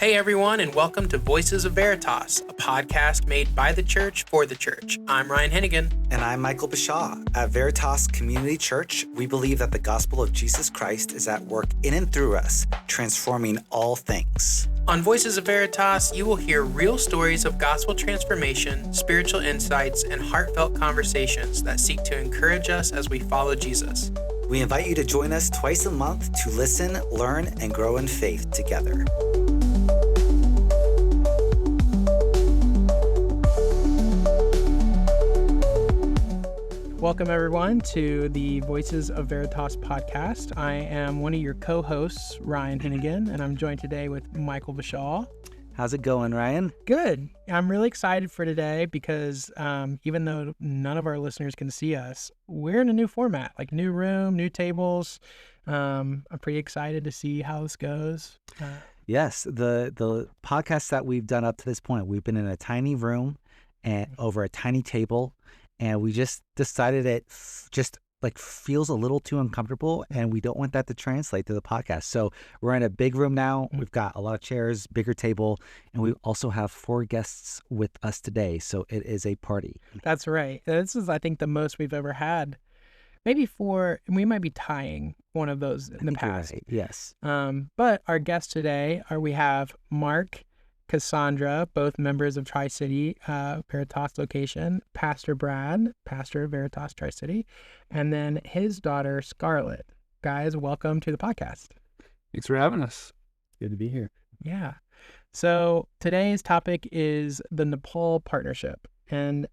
Hey everyone, and welcome to Voices of Veritas, a podcast made by the church for the church. I'm Ryan Hennigan. And I'm Michael Bashaw. At Veritas Community Church, we believe that the gospel of Jesus Christ is at work in and through us, transforming all things. On Voices of Veritas, you will hear real stories of gospel transformation, spiritual insights, and heartfelt conversations that seek to encourage us as we follow Jesus. We invite you to join us twice a month to listen, learn, and grow in faith together. Welcome, everyone, to the Voices of Veritas podcast. I am one of your co-hosts, Ryan Hennigan, and I'm joined today with Michael Bashaw. How's it going, Ryan? Good. I'm really excited for today because even though none of our listeners can see us, we're in a new format, like new room, new tables. I'm pretty excited to see how this goes. Yes, the podcasts that we've done up to this point, we've been in a tiny room and over a tiny table. And we just decided it just like feels a little too uncomfortable, and we don't want that to translate to the podcast. So we're in a big room now. We've got a lot of chairs, bigger table, and we also have 4 guests with us today. So it is a party. That's right. This is, I think, the most we've ever had. Maybe 4, and we might be tying one of those in the past. Right. Yes. But our guests today we have Mark, Casaundra, both members of Tri-City, Veritas location, Pastor Brad, pastor of Veritas Tri-City, and then his daughter, Scarlett. Guys, welcome to the podcast. Thanks for having us. Good to be here. Yeah. So today's topic is the Nepal partnership. And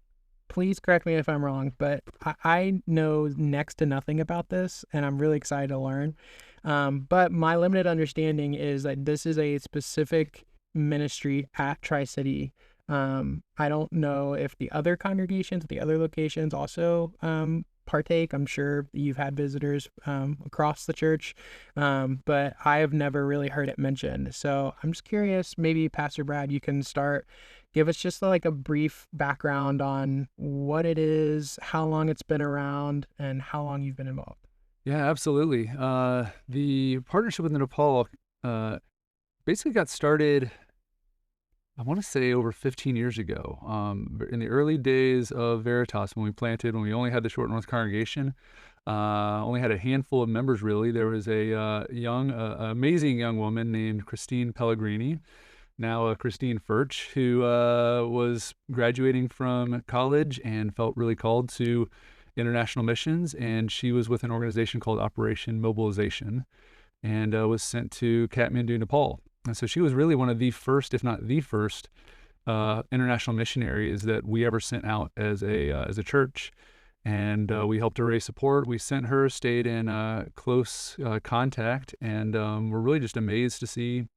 please correct me if I'm wrong, but I know next to nothing about this, and I'm really excited to learn. But my limited understanding is that this is a specific ministry at Tri-City. I don't know if the other congregations, the other locations also partake. I'm sure you've had visitors across the church, but I have never really heard it mentioned. So I'm just curious, maybe Pastor Brad, you can start, give us just like a brief background on what it is, how long it's been around, and how long you've been involved. Yeah, absolutely. The partnership with Nepal basically got started, I want to say, over 15 years ago. In the early days of Veritas, when we only had the Short North congregation, only had a handful of members, really. There was a amazing young woman named Christine Pellegrini, now Christine Ferch, who was graduating from college and felt really called to international missions, and she was with an organization called Operation Mobilization, and was sent to Kathmandu, Nepal. And so she was really one of the first, if not the first, international missionaries that we ever sent out as a church. And we helped her raise support. We sent her, stayed in close contact, and we're really just amazed to see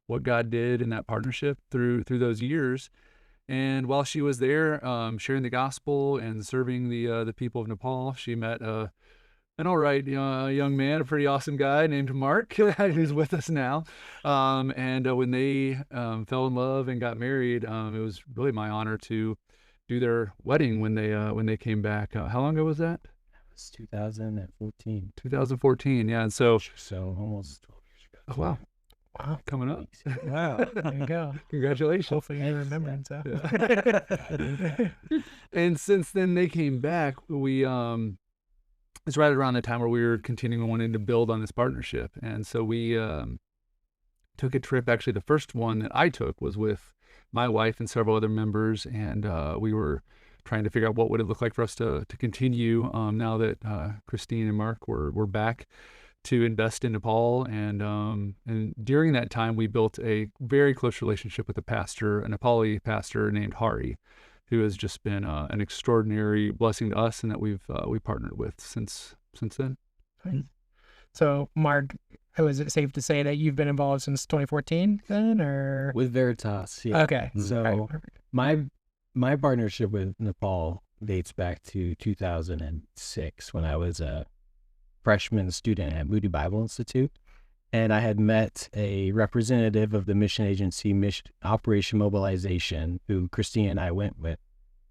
what God did in that partnership through those years. And while she was there, sharing the gospel and serving the people of Nepal, she met an all right young man, a pretty awesome guy named Mark, who's with us now. And when they fell in love and got married, it was really my honor to do their wedding when they came back. How long ago was that? It was 2014. 2014, yeah. And so almost 12 years ago. Oh, wow. Wow. Coming up. Wow. There you go. Congratulations. Hopefully I remember it. So. Yeah. And since then they came back, it's right around the time where we were continuing wanting to build on this partnership. And so we took a trip. Actually, the first one that I took was with my wife and several other members. And we were trying to figure out what would it look like for us to continue now that Christine and Mark were back to invest in Nepal. And during that time, we built a very close relationship with a Nepali pastor named Hari, who has just been an extraordinary blessing to us, and that we partnered with since then. So, Mark, is it safe to say that you've been involved since 2014 then, or With Veritas, yeah. Okay. So my partnership with Nepal dates back to 2006 when I was a freshman student at Moody Bible Institute. And I had met a representative of the mission agency, Operation Mobilization, who Christine and I went with.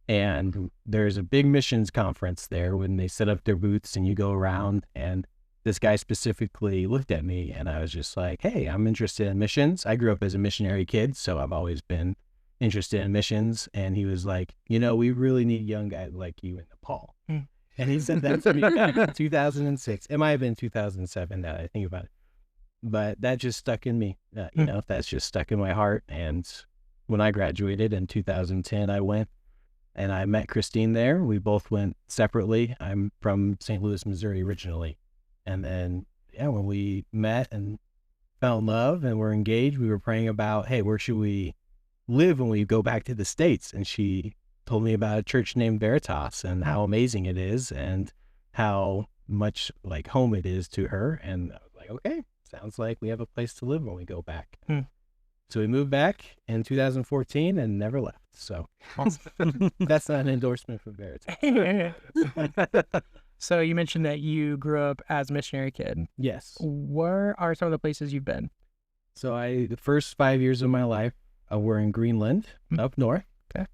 And there's a big missions conference there when they set up their booths and you go around, and this guy specifically looked at me, and I was just like, hey, I'm interested in missions. I grew up as a missionary kid, so I've always been interested in missions. And he was like, we really need young guys like you in Nepal. And he said that to me in 2006. It might have been 2007 now that I think about it. But that just stuck in me. That's just stuck in my heart. And when I graduated in 2010, I went and I met Christine there. We both went separately. I'm from St. Louis, Missouri originally. And then, when we met and fell in love and were engaged, we were praying about, hey, where should we live when we go back to the States? And she told me about a church named Veritas and how amazing it is and how much like home it is to her. And I was like, okay, sounds like we have a place to live when we go back. So we moved back in 2014 and never left. So that's not an endorsement for Veritas. So you mentioned that you grew up as a missionary kid. Yes. Where are some of the places you've been? So the first 5 years of my life were in Greenland, up north. Okay.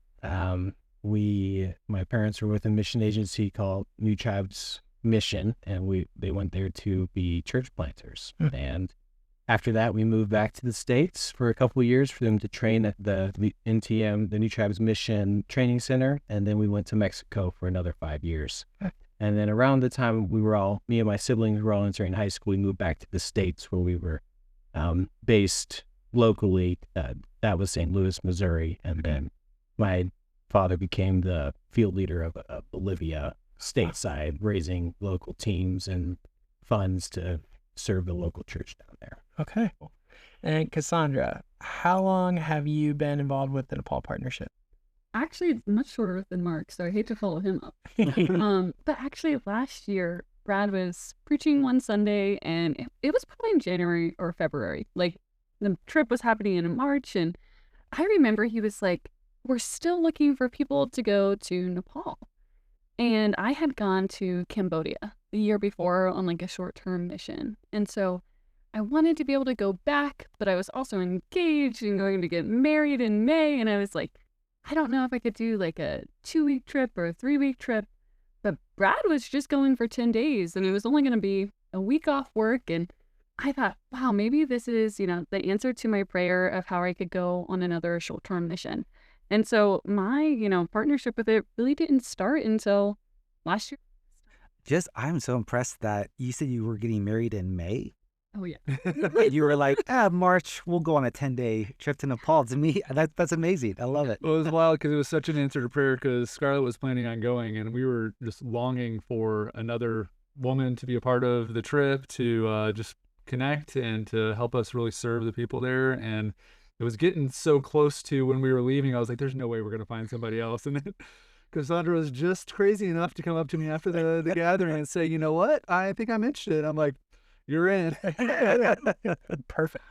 My parents were with a mission agency called New Tribes Mission, and they went there to be church planters. And after that, we moved back to the States for a couple of years for them to train at the NTM, the New Tribes Mission Training Center, and then we went to Mexico for another 5 years. And then around the time me and my siblings were all entering high school, we moved back to the States where we were based locally. That was St. Louis, Missouri. And then my father became the field leader of Bolivia stateside, raising local teams and funds to serve the local church down there. Okay. And Cassandra, how long have you been involved with the Nepal Partnership? Actually, it's much shorter than Mark, so I hate to follow him up. But actually, last year, Brad was preaching one Sunday, and it was probably in January or February. Like, the trip was happening in March, and I remember he was like, we're still looking for people to go to Nepal. And I had gone to Cambodia the year before on like a short-term mission. And so I wanted to be able to go back, but I was also engaged and going to get married in May. And I was like, I don't know if I could do like a 2-week trip or a 3-week trip. But Brad was just going for 10 days and it was only going to be a week off work. And I thought, wow, maybe this is, the answer to my prayer of how I could go on another short-term mission. And so my, partnership with it really didn't start until last year. I'm so impressed that you said you were getting married in May. Oh, yeah. You were like, March, we'll go on a 10-day trip to Nepal. To me, that's amazing. I love it. Well, it was wild because it was such an answer to prayer because Scarlett was planning on going and we were just longing for another woman to be a part of the trip, to just connect and to help us really serve the people there. And it was getting so close to when we were leaving, I was like, there's no way we're going to find somebody else. And then Cassandra was just crazy enough to come up to me after the gathering and say, you know what? I think I'm interested. I'm like, you're in. Perfect.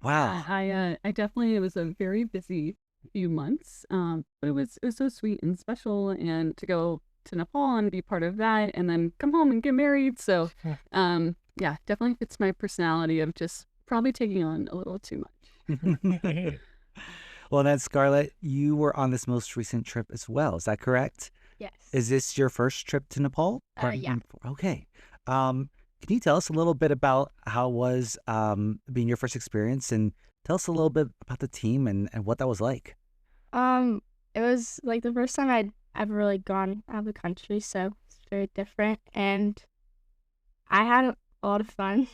Wow. I definitely, it was a very busy few months, but it was so sweet and special, and to go to Nepal and be part of that and then come home and get married. So yeah, definitely fits my personality of just probably taking on a little too much. Well, then, Scarlett, you were on this most recent trip as well. Is that correct? Yes. Is this your first trip to Nepal? Yeah. Okay. Can you tell us a little bit about how it was being your first experience, and tell us a little bit about the team and what that was like? It was like the first time I'd ever really gone out of the country, so it's very different, and I had a lot of fun,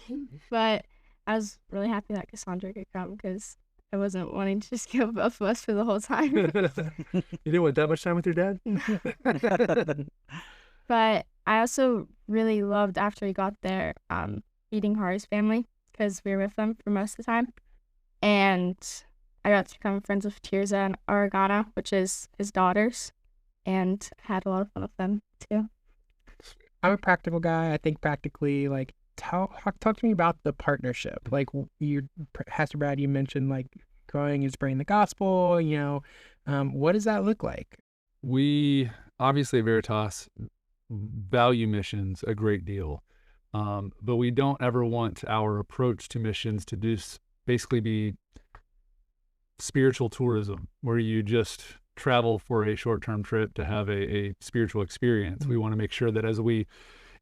but I was really happy that Cassandra could come because I wasn't wanting to just give both of us for the whole time. You didn't want that much time with your dad? But I also really loved, after we got there, meeting Hari's family because we were with them for most of the time. And I got to become friends with Tirza and Aragana, which is his daughters, and had a lot of fun with them too. I'm a practical guy. I think practically, like, talk to me about the partnership. Like, Pastor Brad, you mentioned like growing and spreading the gospel. What does that look like? We obviously at Veritas value missions a great deal, but we don't ever want our approach to missions to just basically be spiritual tourism, where you just travel for a short-term trip to have a spiritual experience. We want to make sure that as we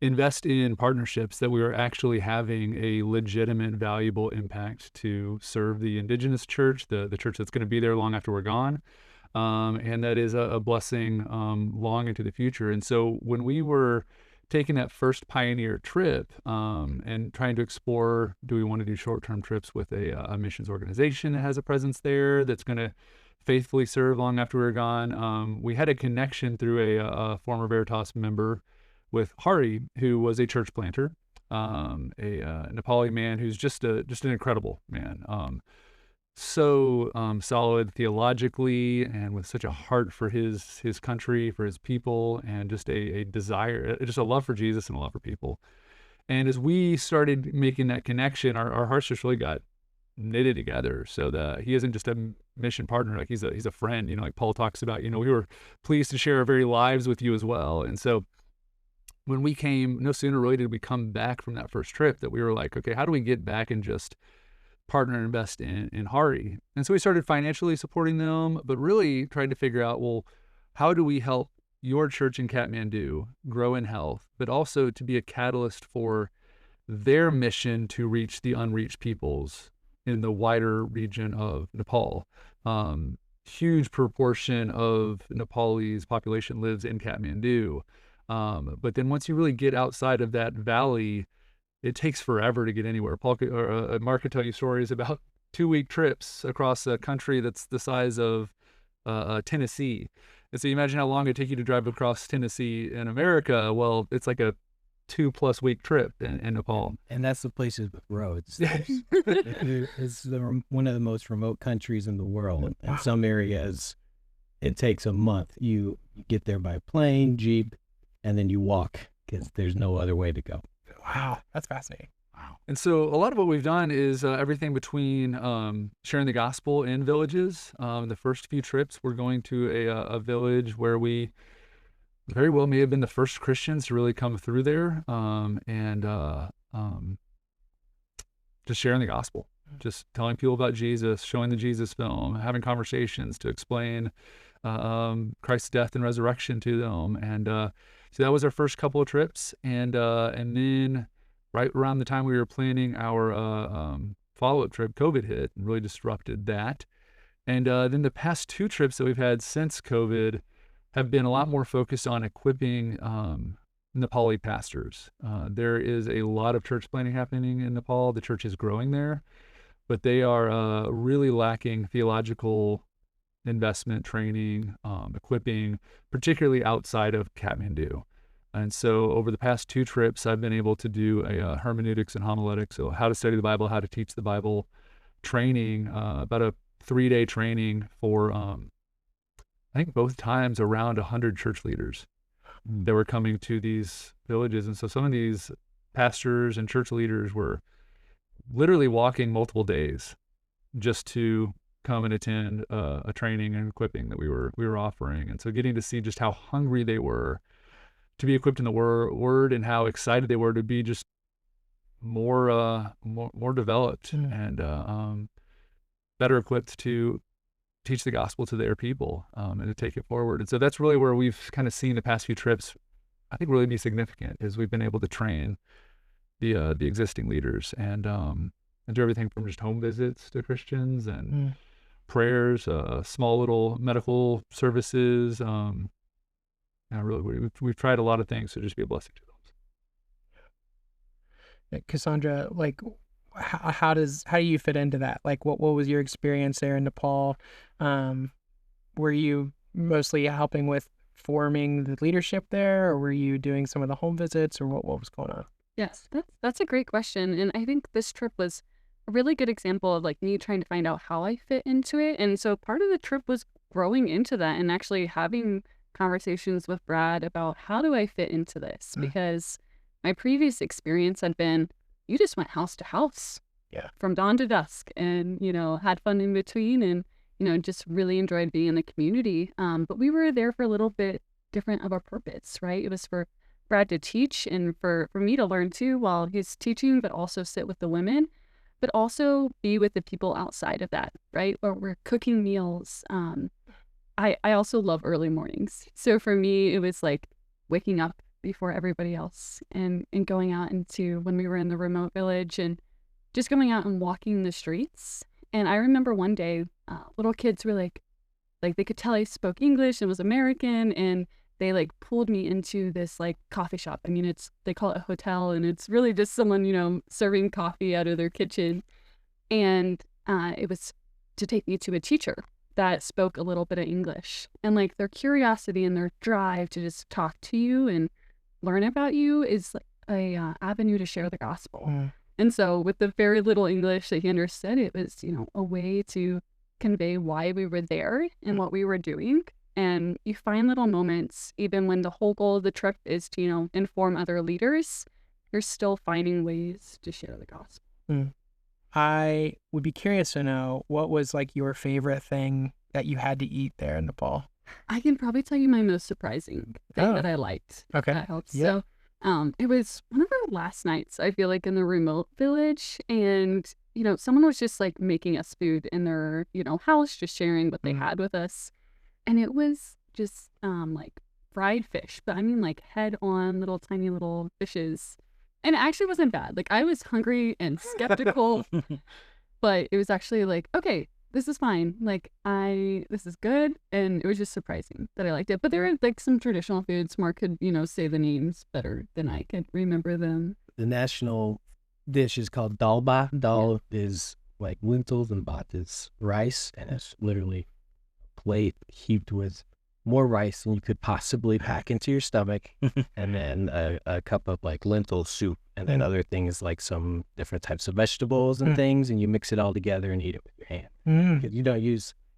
invest in partnerships that we were actually having a legitimate, valuable impact to serve the indigenous church, the church that's going to be there long after we're gone. And that is a blessing long into the future. And so when we were taking that first pioneer trip and trying to explore, do we want to do short-term trips with a missions organization that has a presence there that's going to faithfully serve long after we're gone? We had a connection through a former Veritas member with Hari, who was a church planter, a Nepali man who's just an incredible man. So solid theologically and with such a heart for his country, for his people, and just a desire, just a love for Jesus and a love for people. And as we started making that connection, our hearts just really got knitted together, so that he isn't just a mission partner, like he's a friend, like Paul talks about, we were pleased to share our very lives with you as well. And so when we came, no sooner really did we come back from that first trip that we were like, okay, how do we get back and just partner and invest in Hari? And so we started financially supporting them, but really tried to figure out, well, how do we help your church in Kathmandu grow in health, but also to be a catalyst for their mission to reach the unreached peoples in the wider region of Nepal. Huge proportion of Nepalese population lives in Kathmandu. But then once you really get outside of that valley, it takes forever to get anywhere. Mark could tell you stories about 2-week trips across a country that's the size of Tennessee. And so you imagine how long it'd take you to drive across Tennessee in America. Well, it's like a 2+ week trip in Nepal. And that's the places with roads. It's one of the most remote countries in the world. In some areas, it takes a month. You get there by plane, jeep, and then you walk because there's no other way to go. Wow, that's fascinating. Wow. And so a lot of what we've done is everything between sharing the gospel in villages. The first few trips, we're going to a village where we very well may have been the first Christians to really come through there, and just sharing the gospel, just telling people about Jesus, showing the Jesus film, having conversations to explain Christ's death and resurrection to them. And so that was our first couple of trips. And then right around the time we were planning our follow-up trip, COVID hit and really disrupted that. And then the past 2 trips that we've had since COVID have been a lot more focused on equipping Nepali pastors. There is a lot of church planting happening in Nepal. The church is growing there, but they are really lacking theological investment, training, equipping, particularly outside of Kathmandu. And so over the past 2 trips, I've been able to do a hermeneutics and homiletics, so how to study the Bible, how to teach the Bible training, about a 3-day training for I think both times around 100 church leaders that were coming to these villages. And so some of these pastors and church leaders were literally walking multiple days just to come and attend a training and equipping that we were offering. And so getting to see just how hungry they were to be equipped in the word and how excited they were to be just more developed and better equipped to teach the gospel to their people and to take it forward. And so that's really where we've kind of seen the past few trips, I think, really be significant, is we've been able to train the existing leaders and do everything from just home visits to Christians and prayers, small little medical services. Really, we've tried a lot of things to just be a blessing to them. Cassandra, like, how do you fit into that? Like, what was your experience there in Nepal? Were you mostly helping with forming the leadership there, or were you doing some of the home visits, or what was going on? Yes, that's a great question. And I think this trip was a really good example of like me trying to find out how I fit into it. And so part of the trip was growing into that and actually having conversations with Brad about how do I fit into this? Because my previous experience had been, you just went house to house from dawn to dusk and, had fun in between and, just really enjoyed being in the community. But we were there for a little bit different of a purpose, right? It was for Brad to teach and for me to learn too while he's teaching, but also sit with the women, but also be with the people outside of that, right? Where we're cooking meals. I also love early mornings. So for me, it was like waking up before everybody else, and going out into when we were in the remote village and just going out and walking the streets. And I remember one day, little kids were like they could tell I spoke English and was American, and they like pulled me into this like coffee shop. I mean, they call it a hotel, and it's really just someone, you know, serving coffee out of their kitchen. And it was to take me to a teacher that spoke a little bit of English. And like their curiosity and their drive to just talk to you and learn about you is like a avenue to share the gospel. And so with the very little English that he understood, it was, you know, a way to convey why we were there and what we were doing. And you find little moments, even when the whole goal of the trip is to, you know, inform other leaders, you're still finding ways to share the gospel. I would be curious to know, what was like your favorite thing that you had to eat there in Nepal? I can probably tell you my most surprising thing that I liked. Okay. That helps. Yeah. So it was one of our last nights, I feel like, in the remote village. And, you know, someone was just like making us food in their, you know, house, just sharing what they had with us. And it was just like fried fish, but I mean like head on little tiny little fishes. And it actually wasn't bad. Like I was hungry and skeptical, but it was actually like, okay, this is fine. Like this is good. And it was just surprising that I liked it. But there were like some traditional foods. Mark could, you know, say the names better than I could remember them. The national dish is called dal ba. Dal is like lentils and bat is rice, and it's literally a plate heaped with more rice than you could possibly pack into your stomach, and then a cup of like lentil soup, and then other things like some different types of vegetables and things, and you mix it all together and eat it with your hand.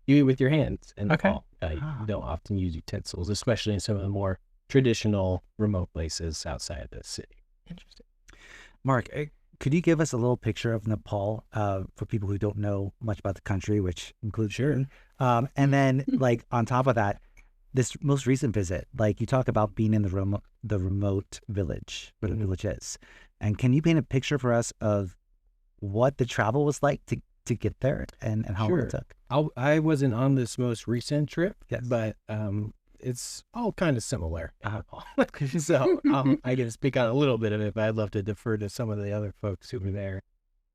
You eat with your hands in Nepal. You don't often use utensils, especially in some of the more traditional remote places outside the city. Interesting. Mark, could you give us a little picture of Nepal for people who don't know much about the country, which includes Sure. And then like on top of that, this most recent visit, like you talk about being in the remote village, where the village is. And can you paint a picture for us of what the travel was like to get there and how long it took? I wasn't on this most recent trip, Yes. but it's all kind of similar. So I can speak on a little bit of it, but I'd love to defer to some of the other folks who were there.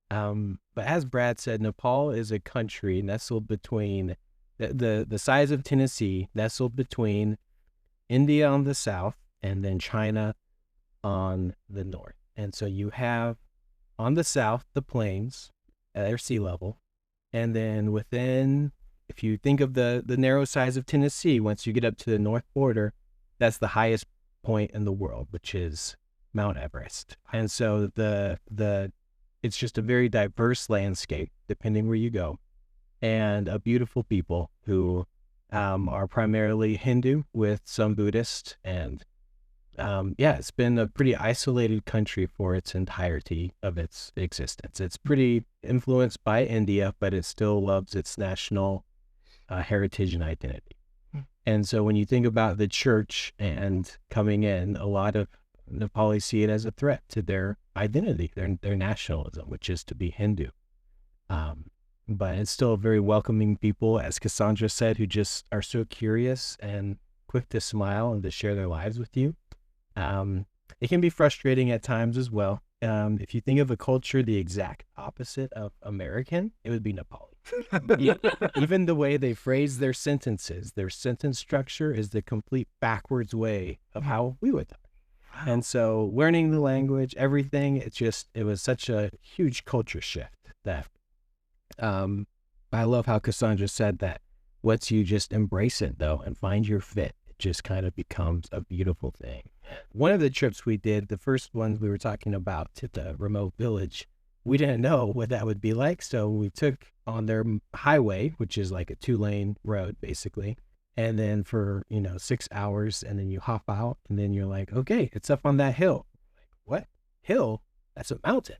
But as Brad said, Nepal is a country nestled between the size of Tennessee, nestled between India on the south and then China on the north. And so you have on the south the plains at their sea level, and then within, if you think of the narrow size of Tennessee, once you get up to the north border, that's the highest point in the world, which is Mount Everest. And so it's just a very diverse landscape depending where you go, and a beautiful people who are primarily Hindu with some Buddhist. And it's been a pretty isolated country for its entirety of its existence. It's pretty influenced by India, but it still loves its national heritage and identity. And so when you think about the church and coming in, a lot of Nepalis see it as a threat to their identity, their nationalism, which is to be Hindu. But it's still a very welcoming people, as Cassandra said, who just are so curious and quick to smile and to share their lives with you. It can be frustrating at times as well. If you think of a culture the exact opposite of American, it would be Nepali. Even the way they phrase their sentences, their sentence structure is the complete backwards way of how we would talk. And so learning the language, everything, it was such a huge culture shift that I love how Cassandra said that once you just embrace it though and find your fit, it just kind of becomes a beautiful thing. One of the trips we did, the first one we were talking about to the remote village, we didn't know what that would be like. So we took on their highway, which is like a 2-lane road basically. And then for, 6 hours, and then you hop out, and then you're like, okay, it's up on that hill. Like, what? Hill? That's a mountain.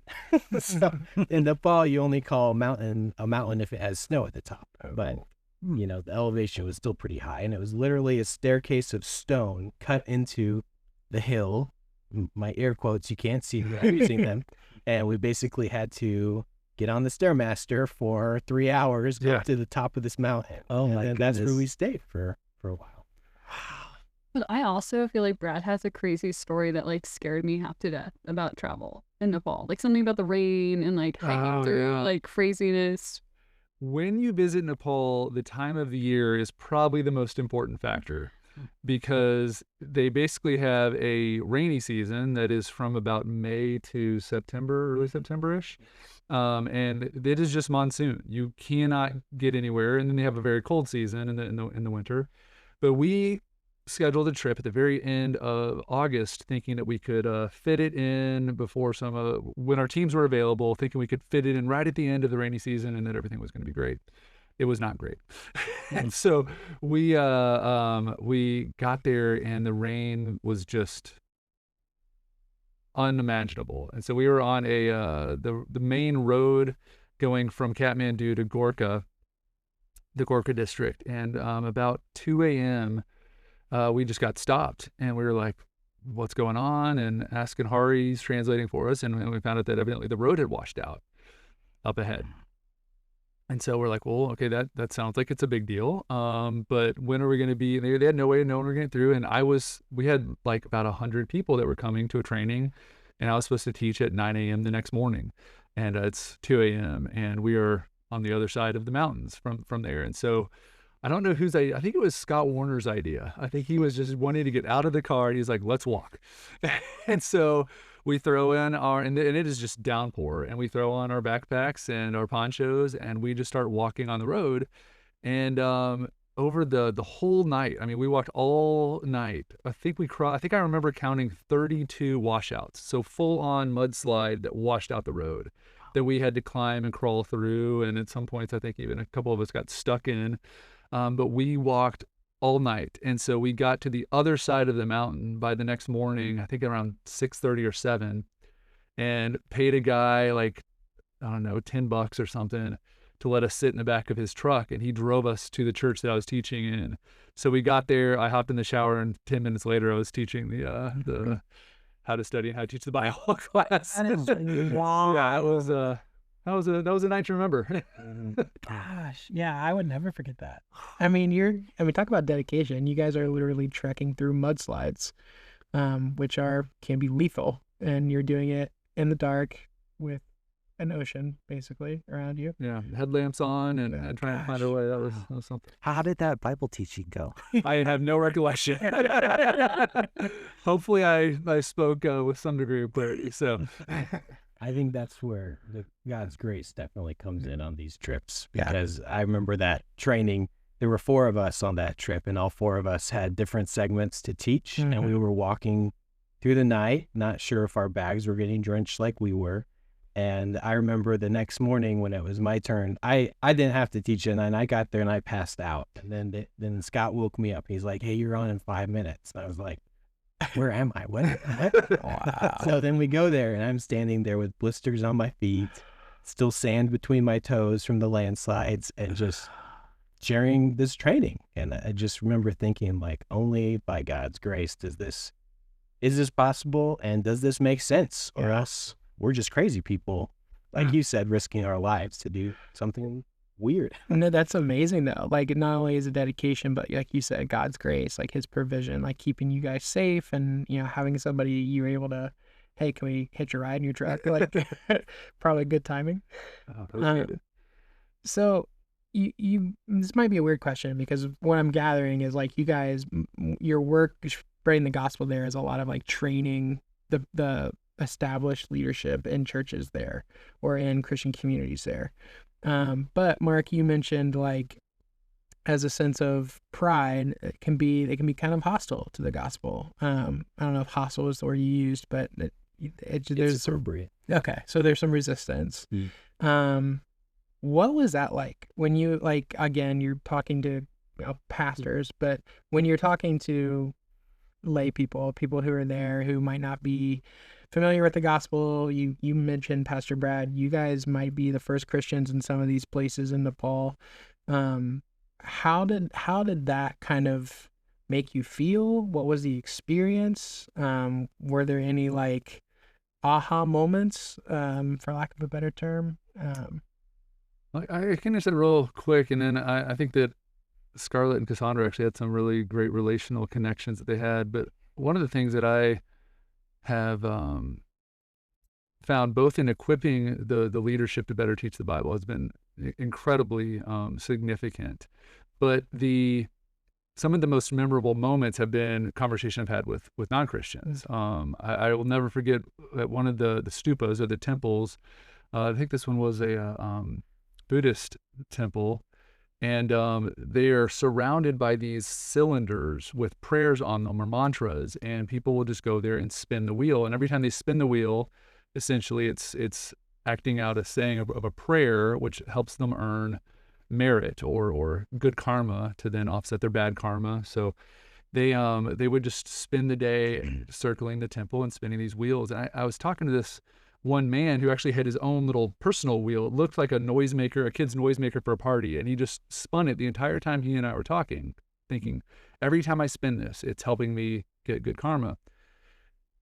So in Nepal, you only call a mountain if it has snow at the top. But, the elevation was still pretty high, and it was literally a staircase of stone cut into the hill. My air quotes, you can't see me using them. And we basically had to get on the Stairmaster for 3 hours up to the top of this mountain. Oh my And goodness. that's where we stayed for a while. But I also feel like Brad has a crazy story that like scared me half to death about travel in Nepal. Like something about the rain and like hiking through like craziness. When you visit Nepal, the time of the year is probably the most important factor because they basically have a rainy season that is from about May to September, early September-ish. And it is just monsoon. You cannot get anywhere. And then they have a very cold season in the winter. But we scheduled a trip at the very end of August, thinking that we could fit it in before when our teams were available, thinking we could fit it in right at the end of the rainy season and that everything was going to be great. It was not great. And so we got there and the rain was just unimaginable. And so we were on the main road going from Kathmandu to Gorkha, the Gorkha district. And about 2 a.m., we just got stopped and we were like, what's going on? And asking Hari, he's translating for us. And we found out that evidently the road had washed out up ahead. And so we're like, well, okay, that sounds like it's a big deal. But when are we going to be? They had no way of knowing we were getting through. And we had like about 100 people that were coming to a training and I was supposed to teach at 9 a.m. the next morning. And it's 2 a.m. and we are on the other side of the mountains from there. And so I don't know whose idea. I think it was Scott Warner's idea. I think he was just wanting to get out of the car. He's like, let's walk. And so we throw in and it is just downpour. And we throw on our backpacks and our ponchos and we just start walking on the road. And over the whole night, I mean, we walked all night. I think I remember counting 32 washouts. So full on mudslide that washed out the road that we had to climb and crawl through. And at some points, I think even a couple of us got stuck in. But we walked all night. And so we got to the other side of the mountain by the next morning, I think around 6:30 or 7, and paid a guy like, I don't know, $10 or something to let us sit in the back of his truck. And he drove us to the church that I was teaching in. So we got there, I hopped in the shower, and 10 minutes later I was teaching the how to study and how to teach the Bible class. Wow. Yeah, that was a night to remember. Gosh, yeah, I would never forget that. I mean, talk about dedication. You guys are literally trekking through mudslides, which can be lethal, and you're doing it in the dark with an ocean basically around you. Yeah, headlamps on and trying to find our way. That was something. How did that Bible teaching go? I have no recollection. Hopefully, I spoke with some degree of clarity. So. I think that's where God's grace definitely comes in on these trips, because I remember that training. There were 4 of us on that trip, and all 4 of us had different segments to teach, and we were walking through the night, not sure if our bags were getting drenched like we were. And I remember the next morning when it was my turn, I didn't have to teach it, and I got there and I passed out. And then Scott woke me up. He's like, hey, you're on in 5 minutes. And I was like, where am I? What? Wow. So then we go there, and I'm standing there with blisters on my feet, still sand between my toes from the landslides, and just sharing this training. And I just remember thinking, like, only by God's grace is this possible, and does this make sense? Or else we're just crazy people, like you said, risking our lives to do something weird. No, that's amazing though. Like, not only is it dedication, but like you said, God's grace, like his provision, like keeping you guys safe, and having somebody you're able to, hey, can we hitch a ride in your truck? Like, probably good timing. So you this might be a weird question, because what I'm gathering is like you guys, your work spreading the gospel there is a lot of like training the established leadership in churches there or in Christian communities there. But Mark, you mentioned like as a sense of pride, they can be kind of hostile to the gospel. I don't know if hostile is the word you used, but there's appropriate. Okay, so there's some resistance. What was that like when you, like, again, you're talking to pastors, but when you're talking to lay people who are there who might not be familiar with the gospel? You mentioned, Pastor Brad, you guys might be the first Christians in some of these places in Nepal. How did that kind of make you feel? What was the experience? Were there any like aha moments, for lack of a better term? I can just say real quick, and then I think that Scarlett and Cassandra actually had some really great relational connections that they had. But one of the things that I have found both in equipping the leadership to better teach the Bible has been incredibly significant. But some of the most memorable moments have been conversation I've had with non-Christians. I will never forget at one of the stupas or the temples. I think this one was a Buddhist temple, and they are surrounded by these cylinders with prayers on them or mantras, and people will just go there and spin the wheel. And every time they spin the wheel, essentially it's acting out a saying of a prayer, which helps them earn merit or good karma to then offset their bad karma. So they would just spend the day circling the temple and spinning these wheels. And I was talking to this one man who actually had his own little personal wheel. It looked like a noisemaker, a kid's noisemaker for a party. And he just spun it the entire time he and I were talking, thinking, every time I spin this, it's helping me get good karma.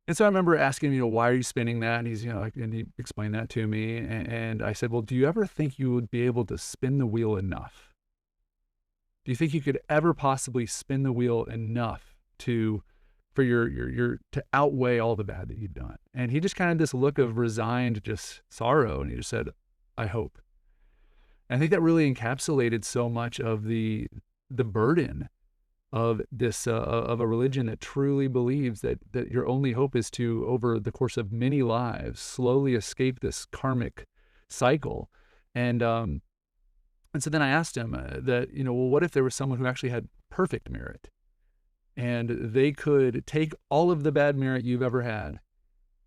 And so I remember asking him, why are you spinning that? And and he explained that to me. And I said, well, do you ever think you would be able to spin the wheel enough? Do you think you could ever possibly spin the wheel enough to outweigh all the bad that you've done? And he just kind of this look of resigned, just sorrow. And he just said, I hope. And I think that really encapsulated so much of the burden of this of a religion that truly believes that your only hope is to, over the course of many lives, slowly escape this karmic cycle. And so then I asked him well, what if there was someone who actually had perfect merit, and they could take all of the bad merit you've ever had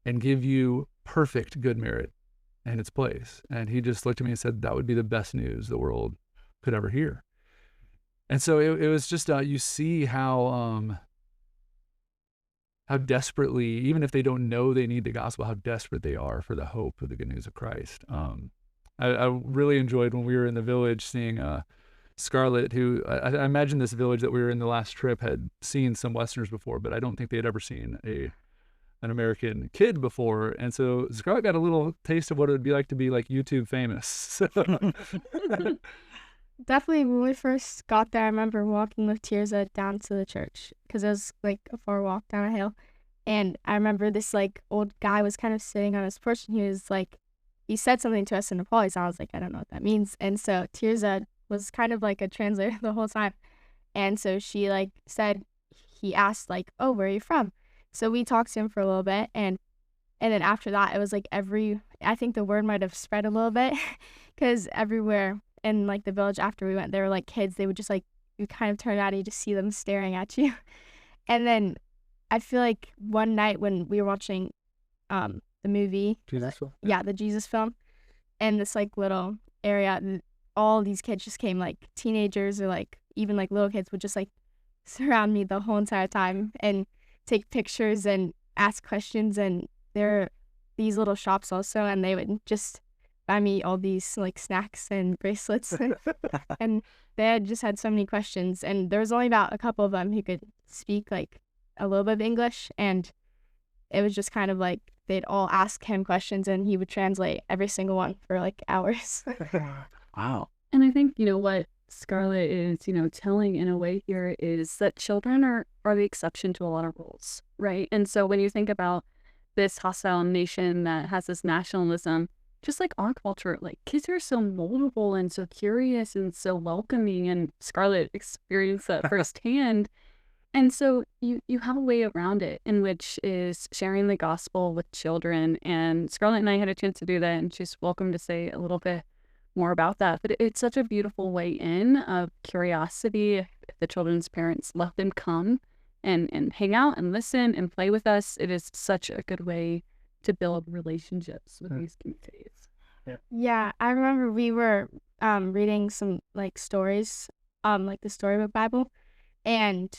and give you perfect good merit in its place? And he just looked at me and said, that would be the best news the world could ever hear. And so it was just, you see how desperately, even if they don't know they need the gospel, how desperate they are for the hope of the good news of Christ. I really enjoyed when we were in the village seeing Scarlett, who I imagine this village that we were in the last trip had seen some Westerners before, but I don't think they had ever seen an American kid before. And so Scarlett got a little taste of what it would be like to be like YouTube famous. Definitely, when we first got there, I remember walking with Tirza down to the church because it was like a far walk down a hill. And I remember this like old guy was kind of sitting on his porch, and he was like, he said something to us in Nepali, so I was like, I don't know what that means. And so Tirza was kind of like a translator the whole time. And so she like said, he asked like, oh, where are you from? So we talked to him for a little bit, and then after that, it was like I think the word might have spread a little bit because everywhere in like the village after we went, there were like kids, they would just like, you kind of turn out and you just see them staring at you. And then I feel like one night when we were watching the movie, Jesus film? Yeah, the Jesus film, and this like little area, all these kids just came, like teenagers or like even like little kids would just like surround me the whole entire time and take pictures and ask questions. And there are these little shops also, and they would just buy me all these like snacks and bracelets. And they had just had so many questions, and there was only about a couple of them who could speak like a little bit of English, and it was just kind of like they'd all ask him questions and he would translate every single one for like hours. Wow. And I think, what Scarlett is, telling in a way here is that children are the exception to a lot of rules, right? And so when you think about this hostile nation that has this nationalism, just like our culture, like kids are so moldable and so curious and so welcoming, and Scarlett experienced that firsthand. And so you have a way around it, in which is sharing the gospel with children. And Scarlett and I had a chance to do that, and she's welcome to say a little bit more about that. But it's such a beautiful way in of curiosity. If the children's parents let them come and hang out and listen and play with us, it is such a good way to build relationships with these communities. Yeah, I remember we were reading some like stories, like the storybook Bible, and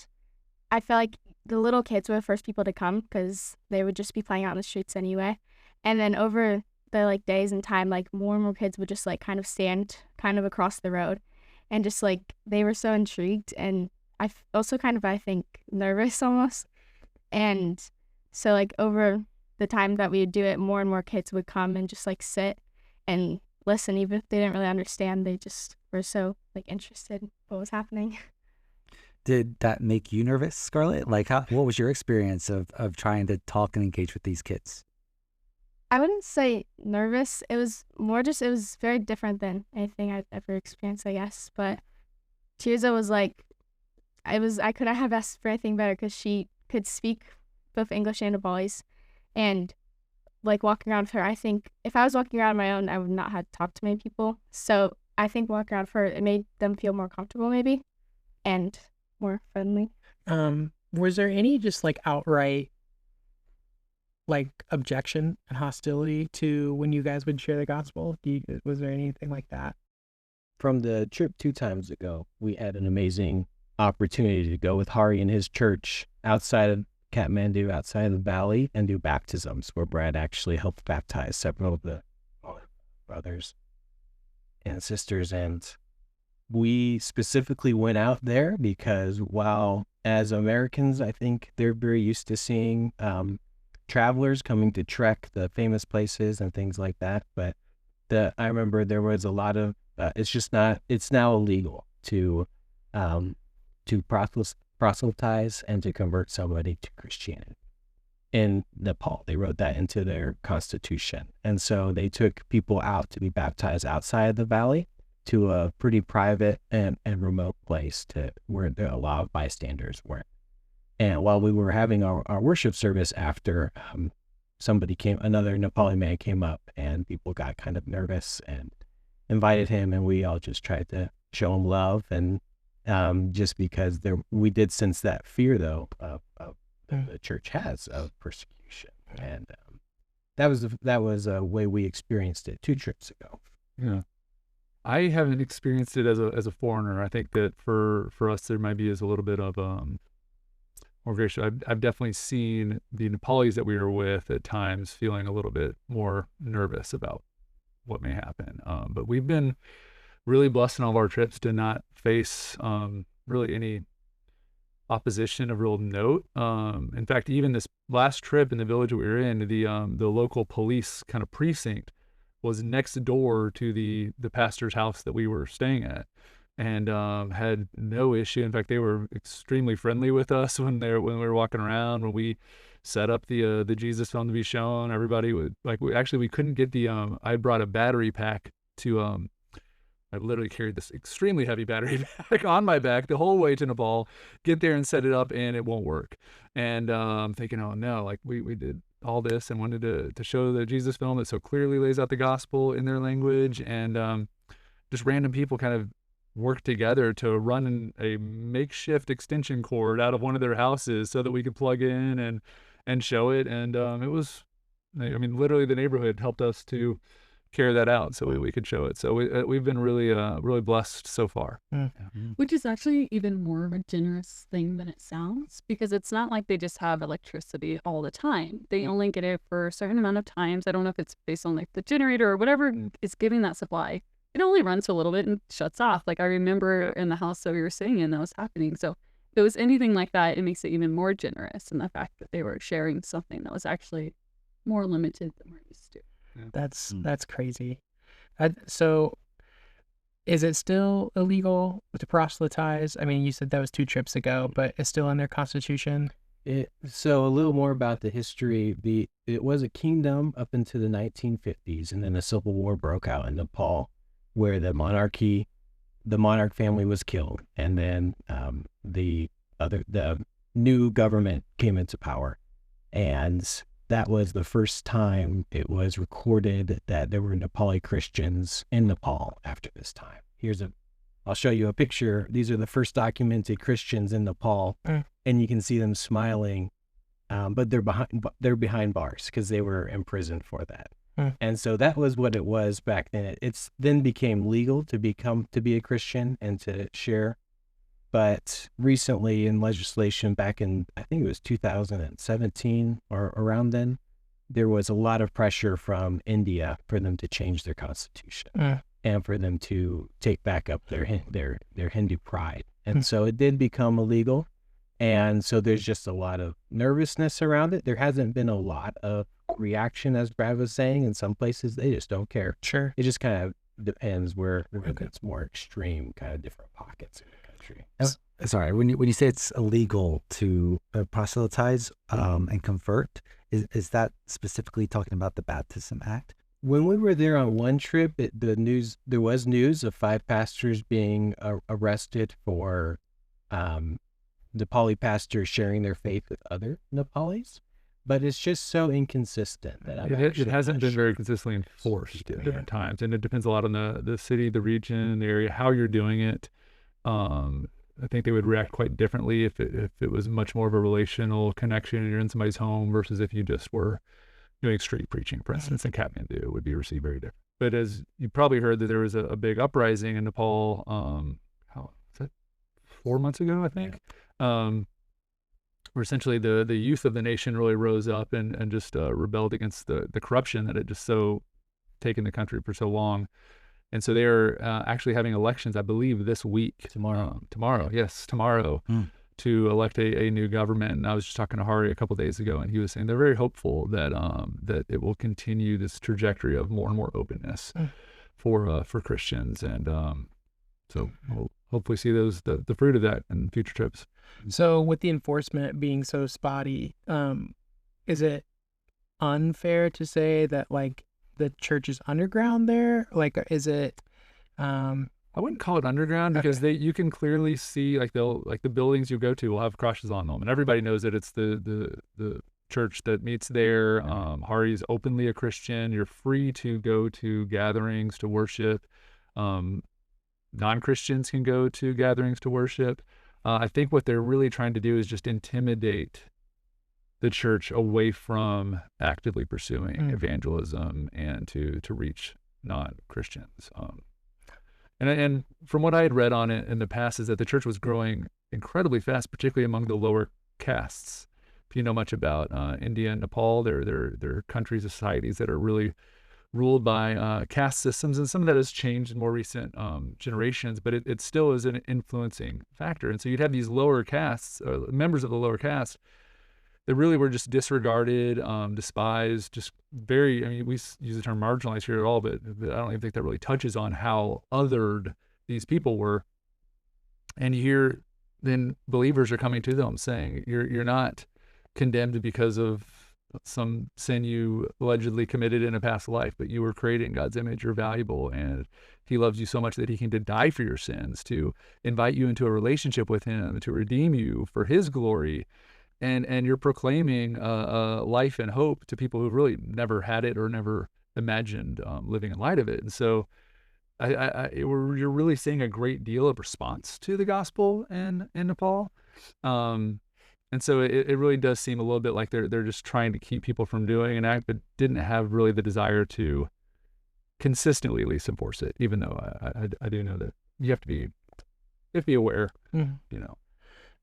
I felt like the little kids were the first people to come because they would just be playing out in the streets anyway. And then over the like days and time, like more and more kids would just like kind of stand kind of across the road, and just like they were so intrigued, and also kind of, I think, nervous almost. And so like over the time that we would do it, more and more kids would come and just like sit and listen, even if they didn't really understand. They just were so like interested in what was happening. Did that make you nervous, Scarlett? Like, what was your experience of trying to talk and engage with these kids? I wouldn't say nervous. It was more just, it was very different than anything I'd ever experienced, I guess. But Tirza was like, I couldn't have asked for anything better because she could speak both English and Nepalese. And like walking around with her, I think if I was walking around on my own, I would not have talked to many people. So I think walking around with her, it made them feel more comfortable maybe and more friendly. Was there any just like outright like objection and hostility to when you guys would share the gospel? Was there anything like that? From the trip 2 times ago, we had an amazing opportunity to go with Hari and his church outside of Kathmandu, outside of the valley, and do baptisms where Brad actually helped baptize several of the brothers and sisters. And we specifically went out there because while as Americans, I think they're very used to seeing travelers coming to trek the famous places and things like that. But I remember there was a lot of, it's now illegal to proselytize and to convert somebody to Christianity. In Nepal, they wrote that into their constitution. And so they took people out to be baptized outside of the valley to a pretty private and remote place where a lot of bystanders weren't. And while we were having our worship service after, another Nepali man came up and people got kind of nervous and invited him, and we all just tried to show him love. And just because we did sense that fear though of the church has of persecution, and that was a way we experienced it 2 trips ago. Yeah, I haven't experienced it as a foreigner. I think that for us there might be a little bit of more gracious. I've definitely seen the Nepalis that we were with at times feeling a little bit more nervous about what may happen. But we've been really blessed in all of our trips to not face really any opposition of real note. In fact, even this last trip in the village that we were in, the local police kind of precinct was next door to the pastor's house that we were staying at, and had no issue. In fact, they were extremely friendly with us when we were walking around. When we set up the Jesus film to be shown, everybody would we couldn't get I brought a battery pack to I literally carried this extremely heavy battery pack on my back the whole way to Nepal, get there and set it up, and it won't work. And I'm thinking, oh no, like we did all this and wanted to show the Jesus film that so clearly lays out the gospel in their language, and just random people kind of worked together to run a makeshift extension cord out of one of their houses so that we could plug in and show it. And it was, I mean, literally the neighborhood helped us to carry that out so we could show it. So we've been really really blessed so far. Which is actually even more of a generous thing than it sounds, because it's not like they just have electricity all the time. They only get it for a certain amount of times. I don't know if it's based on like the generator or whatever is giving that supply. It only runs for a little bit and shuts off. Like I remember in the house that we were staying in, that was happening. So if it was anything like that, it makes it even more generous in the fact that they were sharing something that was actually more limited than we're used to. That's crazy. So is it still illegal to proselytize? I mean, you said that was 2 trips ago, but it's still in their constitution. So a little more about the history. It was a kingdom up into the 1950s, and then a civil war broke out in Nepal, where the monarch family was killed, and then the new government came into power, and that was the first time it was recorded that there were Nepali Christians in Nepal after this time. I'll show you a picture. These are the first documented Christians in Nepal, and you can see them smiling, but they're behind bars because they were imprisoned for that. And so that was what it was back then. It's then became legal to be a Christian and to share. But recently in legislation back in, I think it was 2017 or around then, there was a lot of pressure from India for them to change their constitution and for them to take back up their Hindu pride. And so it did become illegal. And so there's just a lot of nervousness around it. There hasn't been a lot of reaction, as Brad was saying. In some places, they just don't care. Sure. It just kind of depends where it's more extreme, kind of different pockets. country. Sorry, when you say it's illegal to proselytize and convert, is that specifically talking about the Baptism Act? When we were there on one trip, there was news of 5 pastors being arrested for Nepali pastors sharing their faith with other Nepalis, but it's just so inconsistent that it hasn't been very consistently enforced at different times, and it depends a lot on the city, the region, the area, how you're doing it. I think they would react quite differently if it was much more of a relational connection and you're in somebody's home versus if you just were doing street preaching, for instance, in Kathmandu. It would be received very different. But as you probably heard, that there was a big uprising in Nepal, how is that, 4 months ago, I think, where essentially the youth of the nation really rose up and just rebelled against the corruption that had just so taken the country for so long. And so they are actually having elections, I believe, this week. Tomorrow, to elect a new government. And I was just talking to Hari a couple of days ago, and he was saying they're very hopeful that that it will continue this trajectory of more and more openness for Christians. And so we'll hopefully see the fruit of that in future trips. So with the enforcement being so spotty, is it unfair to say that like the church is underground there? Like, is it? I wouldn't call it underground because you can clearly see the buildings you go to will have crosses on them, and everybody knows that it's the church that meets there. Hari's openly a Christian. You're free to go to gatherings to worship. Non-Christians can go to gatherings to worship. I think what they're really trying to do is just intimidate the church away from actively pursuing evangelism and to reach non-Christians. And from what I had read on it in the past is that the church was growing incredibly fast, particularly among the lower castes. If you know much about India and Nepal, they're countries, societies that are really ruled by caste systems, and some of that has changed in more recent generations, but it still is an influencing factor. And so you'd have these lower castes, members of the lower caste, that really were just disregarded, despised, just very, I mean, we use the term marginalized here at all, but I don't even think that really touches on how othered these people were. And you hear then believers are coming to them saying, you're not condemned because of some sin you allegedly committed in a past life, but you were created in God's image, you're valuable, and he loves you so much that he came to die for your sins, to invite you into a relationship with him, to redeem you for his glory. And you're proclaiming life and hope to people who've really never had it or never imagined living in light of it. And so you're really seeing a great deal of response to the gospel in Nepal. And so it really does seem a little bit like they're just trying to keep people from doing an act, but didn't have really the desire to consistently at least enforce it, even though I do know that you have to be aware, you know.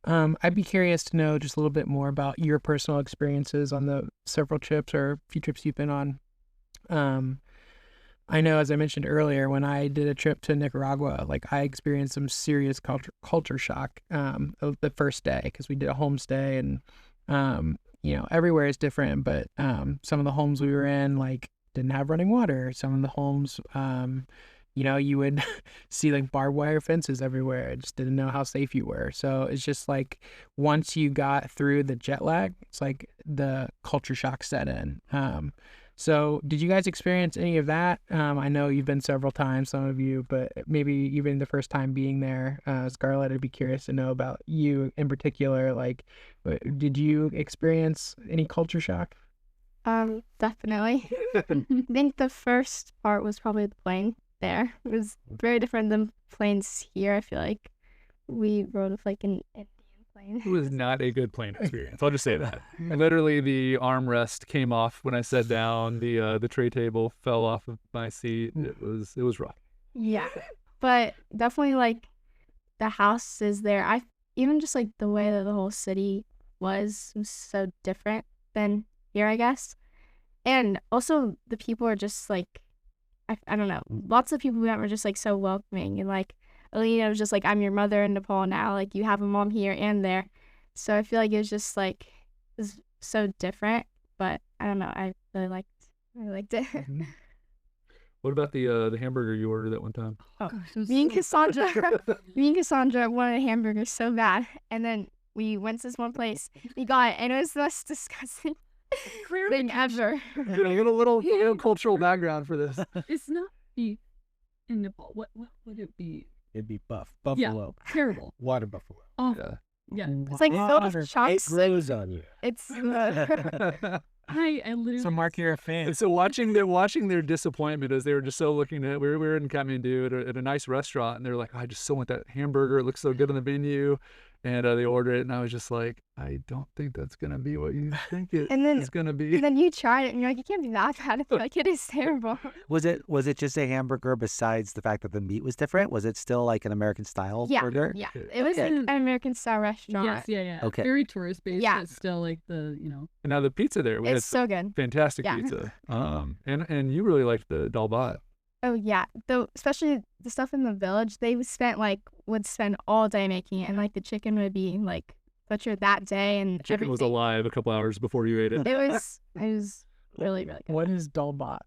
I'd be curious to know just a little bit more about your personal experiences on the several trips or few trips you've been on. I know, as I mentioned earlier, when I did a trip to Nicaragua, like I experienced some serious culture shock the first day, because we did a homestay, and everywhere is different, but some of the homes we were in like didn't have running water. Some of the homes you would see like barbed wire fences everywhere. I just didn't know how safe you were. So it's just like once you got through the jet lag, it's like the culture shock set in. So did you guys experience any of that? I know you've been several times, some of you, but maybe even the first time being there. Scarlett, I'd be curious to know about you in particular. Like, did you experience any culture shock? Definitely. I think the first part was probably the plane. There. It was very different than planes here. I feel like we rode with like an Indian plane. It was not a good plane experience. I'll just say that. Literally, the armrest came off when I sat down. The tray table fell off of my seat. It was rough. Yeah, but definitely like the houses there. Even just like the way that the whole city was so different than here, I guess. And also the people are just like, I don't know. Lots of people we met were just like so welcoming, and like Alina was just like, I'm your mother in Nepal now. Like you have a mom here and there. So I feel like it was just like it was so different. But I don't know. I really liked it. What about the hamburger you ordered that one time? Oh, Gosh, it was me and so- Cassandra wanted a hamburger so bad, and then we went to this one place. We got it, and it was the most disgusting thing ever. You know, get a little cultural background for this. It's not beef in Nepal. What would it be? It'd be buffalo, Terrible. water buffalo. Oh, Yeah. yeah. It's like filled Water. with It chunks. grows on you. It's I literally. So Mark, you're a fan. And so watching their disappointment as they were just so looking at, we were in Kathmandu at a nice restaurant, and they're like, I just so want that hamburger. It looks so good on the menu. And they ordered it, and I was just like, I don't think that's going to be what you think it's going to be. And then you tried it, and you're like, it can't be that bad. It's like, it is terrible. Was it just a hamburger besides the fact that the meat was different? Was it still like an American style Yeah, burger? yeah. It was an American style restaurant. Yes, yeah. Okay. Very tourist based. Yeah. But still like the, And now the pizza there, we had It's so good. fantastic Yeah. pizza. And you really liked the dalbat. Oh yeah, though especially the stuff in the village, they would spend all day making it, and like the chicken would be like butchered that day, and Chicken was everything. alive a couple hours before you ate it. It was really good. What is dalbat?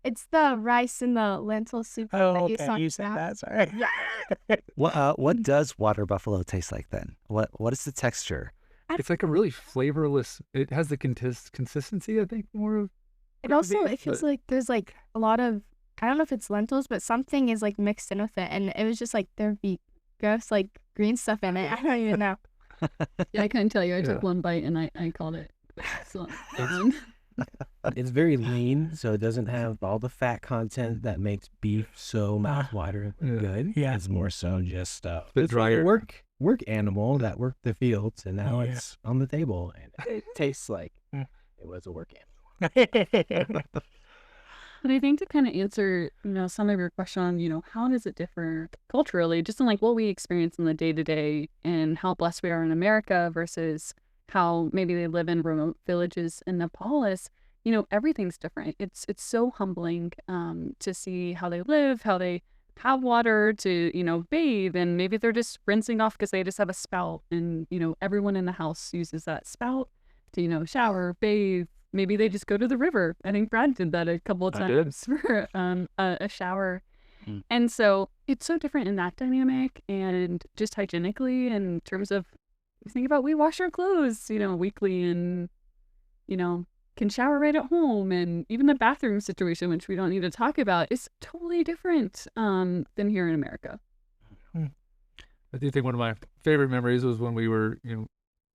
It's the rice and the lentil soup Oh, that okay. You said that. Sorry. What does water buffalo taste like then? What is the texture? It's like a really flavorless. It has the consistency, I think, more of. It also beef, it feels but- like there's like a lot of, I don't know if it's lentils, but something is like mixed in with it, and it was just like there'd be gross like green stuff in it. I don't even know. Yeah, I couldn't tell you. I took Yeah. one bite and I called it. So, It's very lean, so it doesn't have all the fat content that makes beef so mouthwatering Yeah. good. Yeah. It's more so just Bit it's like a drier. work animal that worked the fields, and now Yeah. it's on the table, and it tastes like Mm. it was a work animal. but I think to kind of answer, some of your question on, how does it differ culturally, just in like what we experience in the day to day and how blessed we are in America versus how maybe they live in remote villages in Nepal is, everything's different. It's so humbling to see how they live, how they have water to, bathe, and maybe they're just rinsing off because they just have a spout, and, everyone in the house uses that spout to, shower, bathe. Maybe they just go to the river. I think Brad did that a couple of I did. times for a shower. Mm. And so it's so different in that dynamic, and just hygienically in terms of, think about, we wash our clothes, weekly, and, can shower right at home. And even the bathroom situation, which we don't need to talk about, is totally different than here in America. I do think one of my favorite memories was when we were, it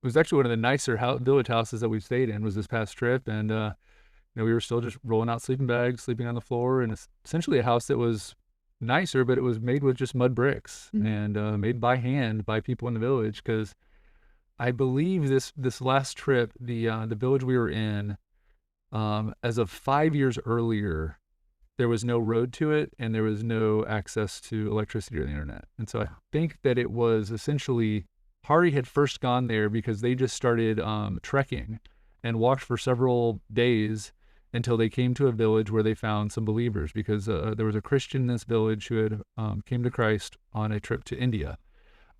was actually one of the nicer village houses that we stayed in was this past trip. And, we were still just rolling out sleeping bags, sleeping on the floor. And it's essentially a house that was nicer, but it was made with just mud bricks and made by hand by people in the village. Because I believe this last trip, the village we were in, as of 5 years earlier, there was no road to it and there was no access to electricity or the internet. And so I think that it was essentially Hari had first gone there because they just started trekking and walked for several days until they came to a village where they found some believers, because there was a Christian in this village who had came to Christ on a trip to India.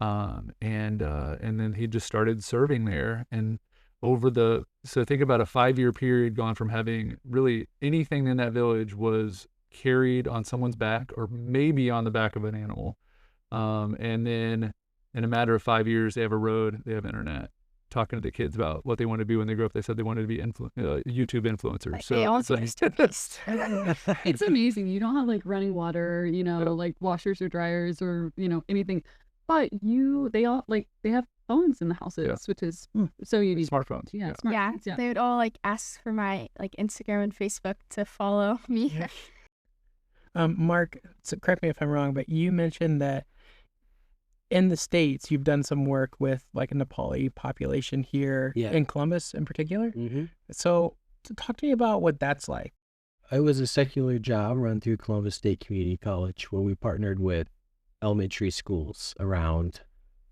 And then he just started serving there. And so think about a 5-year period gone from having really anything in that village was carried on someone's back or maybe on the back of an animal. And then in a matter of 5 years, they have a road, they have internet, talking to the kids about what they want to be when they grow up. They said they wanted to be YouTube influencers. So They all it's like, It's amazing. You don't have like running water, like washers or dryers or, anything. But they have phones in the houses, Yeah. which is so unique. smartphones. Yeah, Yeah, smartphones. Yeah. they would all like ask for my like Instagram and Facebook to follow me. Mark, so correct me if I'm wrong, but you mentioned that in the States, you've done some work with like a Nepali population here Yeah. in Columbus in particular. Mm-hmm. So talk to me about what that's like. It was a secular job run through Columbus State Community College, where we partnered with elementary schools around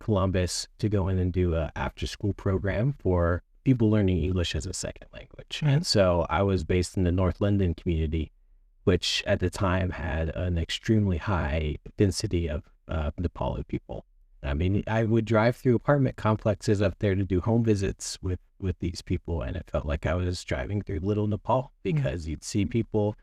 Columbus to go in and do a after-school program for people learning English as a second language. And so I was based in the North London community, which at the time had an extremely high density of Nepali people. I mean, I would drive through apartment complexes up there to do home visits with these people, and it felt like I was driving through little Nepal, because you'd see people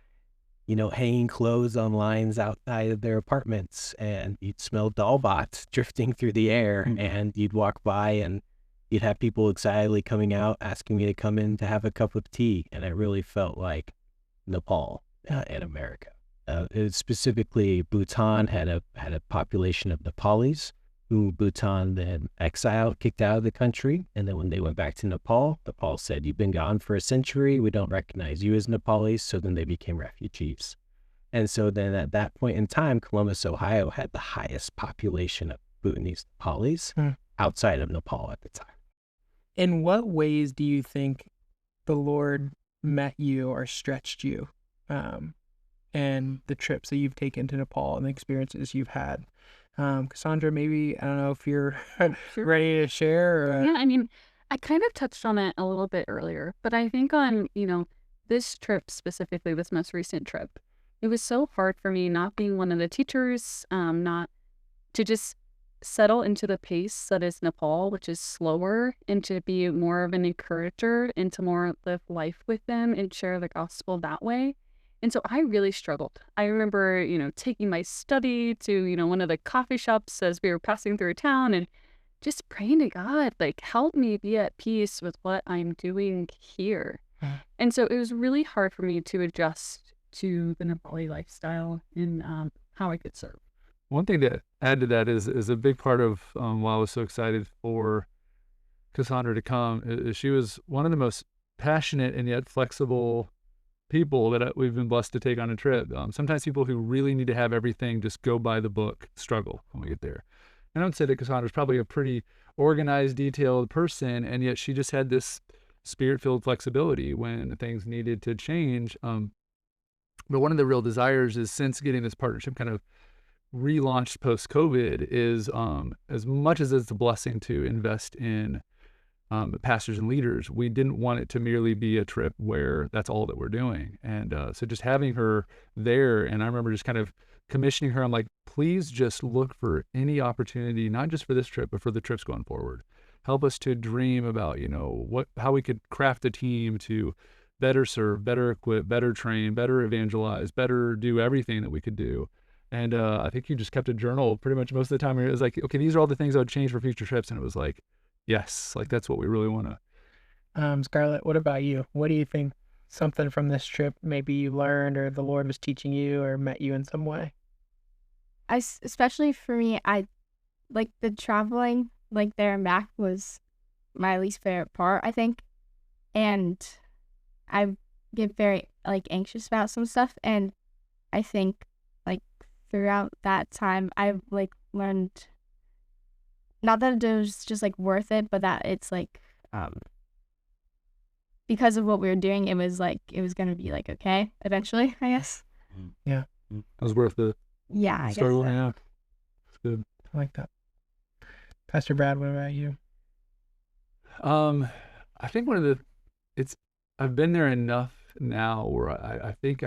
hanging clothes on lines outside of their apartments, and you'd smell Dalbats drifting through the air, and you'd walk by and you'd have people excitedly coming out asking me to come in to have a cup of tea, and it really felt like Nepal in America. Specifically, Bhutan had a population of Nepalis who Bhutan then exiled, kicked out of the country. And then when they went back to Nepal said, "You've been gone for a century. We don't recognize you as Nepalis." So then they became refugees. And so then at that point in time, Columbus, Ohio had the highest population of Bhutanese Nepalis outside of Nepal at the time. In what ways do you think the Lord met you or stretched you, and the trips that you've taken to Nepal and the experiences you've had? Cassandra, maybe, I don't know if you're ready to share. Or, Yeah, I mean, I kind of touched on it a little bit earlier, but I think on, this trip specifically, this most recent trip, it was so hard for me not being one of the teachers, not to just settle into the pace that is Nepal, which is slower, and to be more of an encourager and to more live life with them and share the gospel that way. And so I really struggled. I remember, taking my study to, one of the coffee shops as we were passing through town and just praying to God, like, help me be at peace with what I'm doing here. And so it was really hard for me to adjust to the Nepali lifestyle and how I could serve. One thing to add to that is a big part of why I was so excited for Cassandra to come is she was one of the most passionate and yet flexible people that we've been blessed to take on a trip. Sometimes people who really need to have everything just go by the book struggle when we get there. And I would say that Cassandra's probably a pretty organized, detailed person, and yet she just had this spirit-filled flexibility when things needed to change. But one of the real desires is, since getting this partnership kind of relaunched post-COVID, is as much as it's a blessing to invest in pastors and leaders, we didn't want it to merely be a trip where that's all that we're doing. And so just having her there, and I remember just kind of commissioning her, I'm like, please just look for any opportunity, not just for this trip, but for the trips going forward. Help us to dream about, how we could craft a team to better serve, better equip, better train, better evangelize, better do everything that we could do. And I think you just kept a journal pretty much most of the time. It was like, okay, these are all the things I would change for future trips. And it was like, yes, like that's what we really want to. Scarlett, what about you? What do you think something from this trip maybe you learned or the Lord was teaching you or met you in some way? Especially for me, I like the traveling, like there and back was my least favorite part, I think. And I get very anxious about some stuff. And I think throughout that time, I've learned, not that it was just worth it, but that it's because of what we were doing, it was gonna be okay eventually, I guess. Yeah, it was worth the struggle. Yeah, it's good. I like that. Pastor Brad, what about you? I think I've been there enough now where I think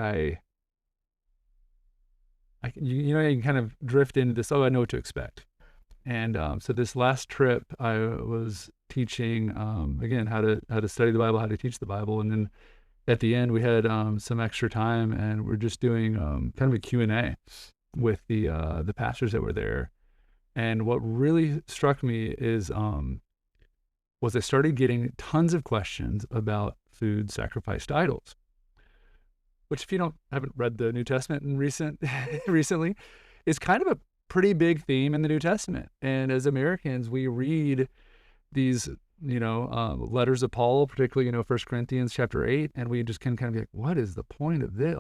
you can kind of drift into this, I know what to expect. And so this last trip, I was teaching, again, how to study the Bible, how to teach the Bible. And then at the end, we had some extra time, and we're just doing kind of a Q&A with the pastors that were there. And what really struck me is was I started getting tons of questions about food sacrificed to idols, which, if you haven't read the New Testament recently, is kind of a pretty big theme in the New Testament. And as Americans, we read these, letters of Paul, particularly, 1 Corinthians chapter 8, and we just can kind of be like, what is the point of this?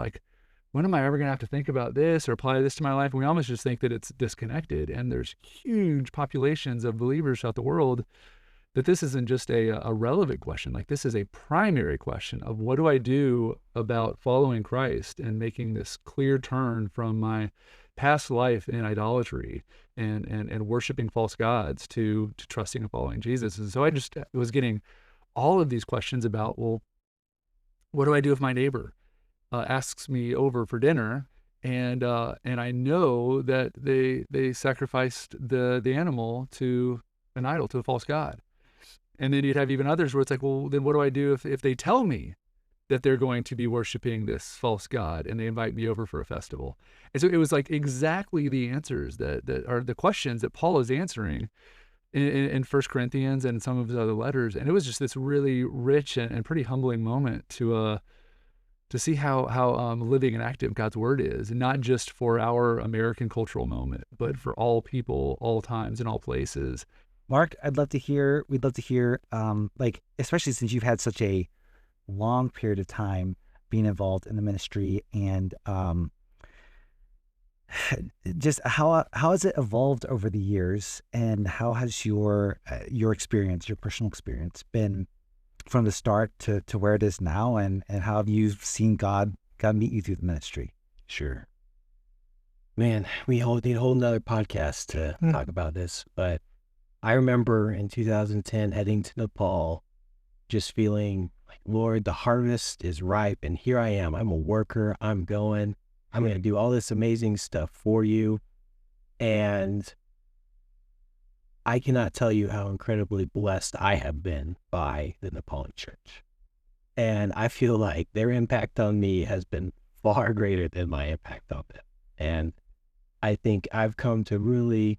When am I ever going to have to think about this or apply this to my life? And we almost just think that it's disconnected. And there's huge populations of believers throughout the world that this isn't just a relevant question. This is a primary question of what do I do about following Christ and making this clear turn from my past life in idolatry and worshiping false gods to trusting and following Jesus. And so I just was getting all of these questions about, well, what do I do if my neighbor asks me over for dinner and I know that they sacrificed the animal to an idol, to a false god? And then you'd have even others where it's like, well, then what do I do if they tell me that they're going to be worshiping this false god, and they invite me over for a festival. And so it was like exactly the answers that are the questions that Paul is answering in 1 Corinthians and some of his other letters. And it was just this really rich and pretty humbling moment to see how living and active God's word is, and not just for our American cultural moment, but for all people, all times, and all places. Mark, we'd love to hear, like, especially since you've had such a long period of time being involved in the ministry, and just how has it evolved over the years, and how has your experience, your personal experience, been from the start to where it is now, and how have you seen God meet you through the ministry? Sure. Man, we need a whole nother podcast to talk about this, but I remember in 2010 heading to Nepal, just feeling like, Lord, the harvest is ripe, and here I am. I'm a worker. I'm going to do all this amazing stuff for you. And I cannot tell you how incredibly blessed I have been by the Nepali church. And I feel like their impact on me has been far greater than my impact on them. And I think I've come to really,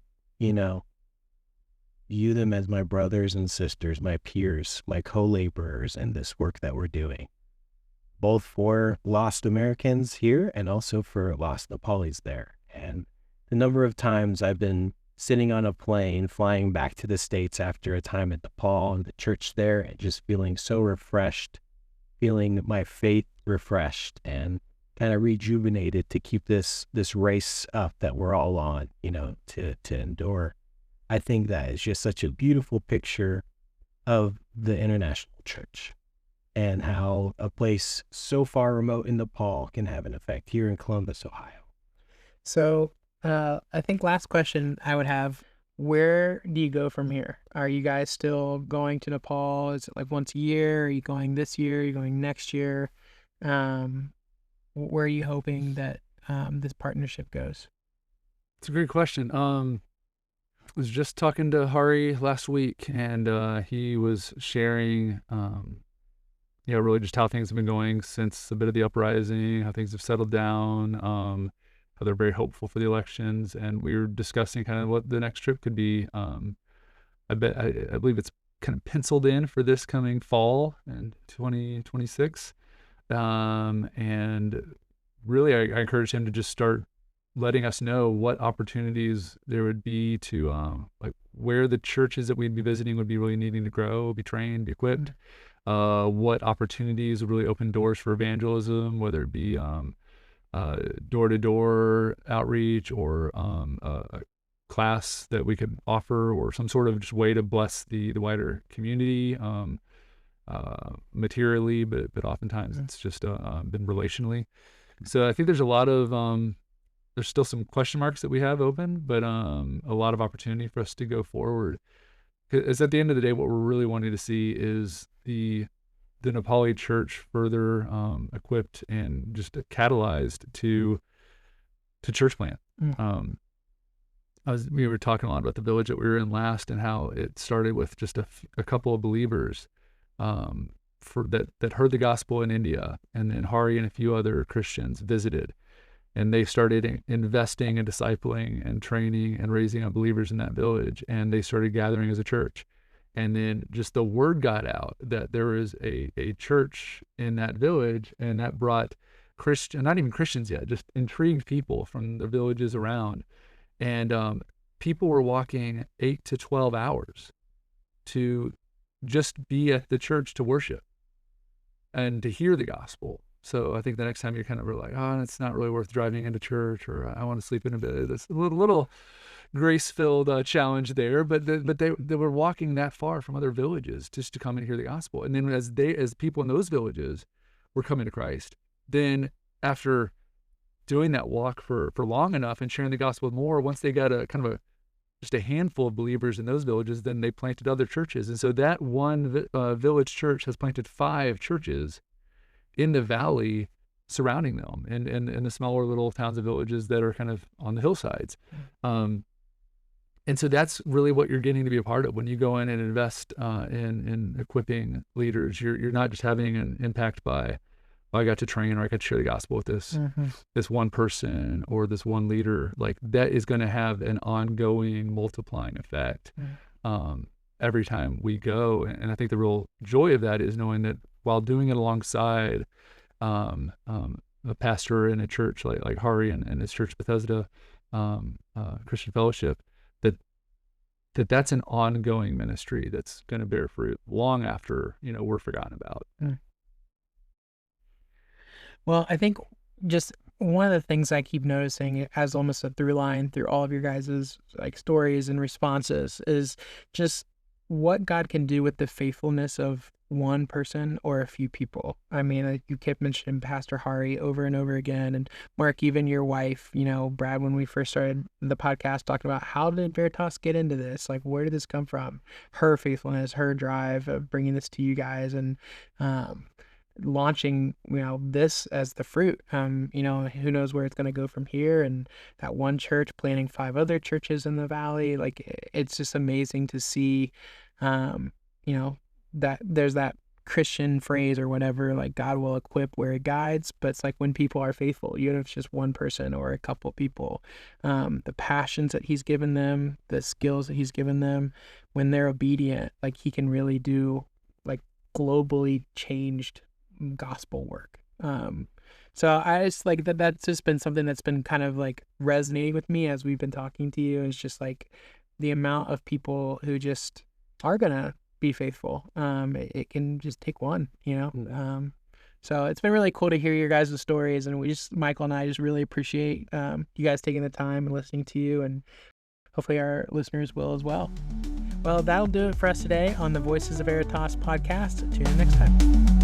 view them as my brothers and sisters, my peers, my co-laborers in this work that we're doing, both for lost Americans here and also for lost Nepalis there. And the number of times I've been sitting on a plane flying back to the States after a time at Nepal and the church there, and just feeling so refreshed, feeling my faith refreshed and kind of rejuvenated to keep this race up that we're all on, to endure. I think that is just such a beautiful picture of the international church, and how a place so far remote in Nepal can have an effect here in Columbus, Ohio. So I think last question I would have, where do you go from here? Are you guys still going to Nepal? Is it like once a year? Are you going this year? Are you going next year? Where are you hoping that this partnership goes? It's a great question. I was just talking to Hari last week, and he was sharing, really just how things have been going since a bit of the uprising, how things have settled down, how they're very hopeful for the elections, and we were discussing kind of what the next trip could be. I believe it's kind of penciled in for this coming fall in 2026, and really I encouraged him to just start letting us know what opportunities there would be to, like where the churches that we'd be visiting would be really needing to grow, be trained, be equipped, what opportunities would really open doors for evangelism, whether it be door-to-door outreach, or a class that we could offer, or some sort of just way to bless the wider community, materially, but oftentimes it's just been relationally. So I think there's a lot of there's still some question marks that we have open, but a lot of opportunity for us to go forward. Because at the end of the day, what we're really wanting to see is the Nepali church further equipped and just catalyzed to church plant. We were talking a lot about the village that we were in last, and how it started with just a couple of believers that heard the gospel in India, and then Hari and a few other Christians visited. And they started investing and discipling and training and raising up believers in that village. And they started gathering as a church. And then just the word got out that there was a church in that village, and that brought not even Christians yet, just intrigued people from the villages around. And people were walking 8 to 12 hours to just be at the church to worship and to hear the gospel. So I think the next time you're kind of like, it's not really worth driving into church, or I want to sleep in a bed. It's a little grace-filled challenge there, but they were walking that far from other villages just to come and hear the gospel. And then as people in those villages were coming to Christ, then after doing that walk for long enough and sharing the gospel more, once they got just a handful of believers in those villages, then they planted other churches. And so that one village church has planted 5 churches in the valley surrounding them, and in the smaller little towns and villages that are kind of on the hillsides. And so that's really what you're getting to be a part of when you go in and invest in equipping leaders. You're not just having an impact by I got to train or I got to share the gospel with this one person or this one leader. Like that is going to have an ongoing multiplying effect every time we go. And I think the real joy of that is knowing that while doing it alongside a pastor in a church like Hari and his church Bethesda Christian Fellowship, that's an ongoing ministry that's going to bear fruit long after we're forgotten about. Well, I think just one of the things I keep noticing as almost a through line through all of your guys' like stories and responses is just what God can do with the faithfulness of one person or a few people. I mean, you kept mentioning Pastor Hari over and over again, and Mark, even your wife, Brad, when we first started the podcast, talking about how did Veritas get into this? Like, where did this come from? Her faithfulness, her drive of bringing this to you guys, and launching this as the fruit. Who knows where it's going to go from here, and that one church planting 5 other churches in the valley. Like, it's just amazing to see that there's that Christian phrase or whatever, like God will equip where he guides, but it's like when people are faithful, even if it's just one person or a couple people, the passions that he's given them, the skills that he's given them, when they're obedient, like he can really do like globally changed gospel work. So I just like that's just been something that's been kind of like resonating with me as we've been talking to you. It's just like the amount of people who just are gonna be faithful. It can just take one, so it's been really cool to hear your guys' stories, and Michael and I just really appreciate you guys taking the time and listening to you, and hopefully our listeners will as well. Well, that'll do it for us today on the Voices of Veritas podcast. Tune in next time.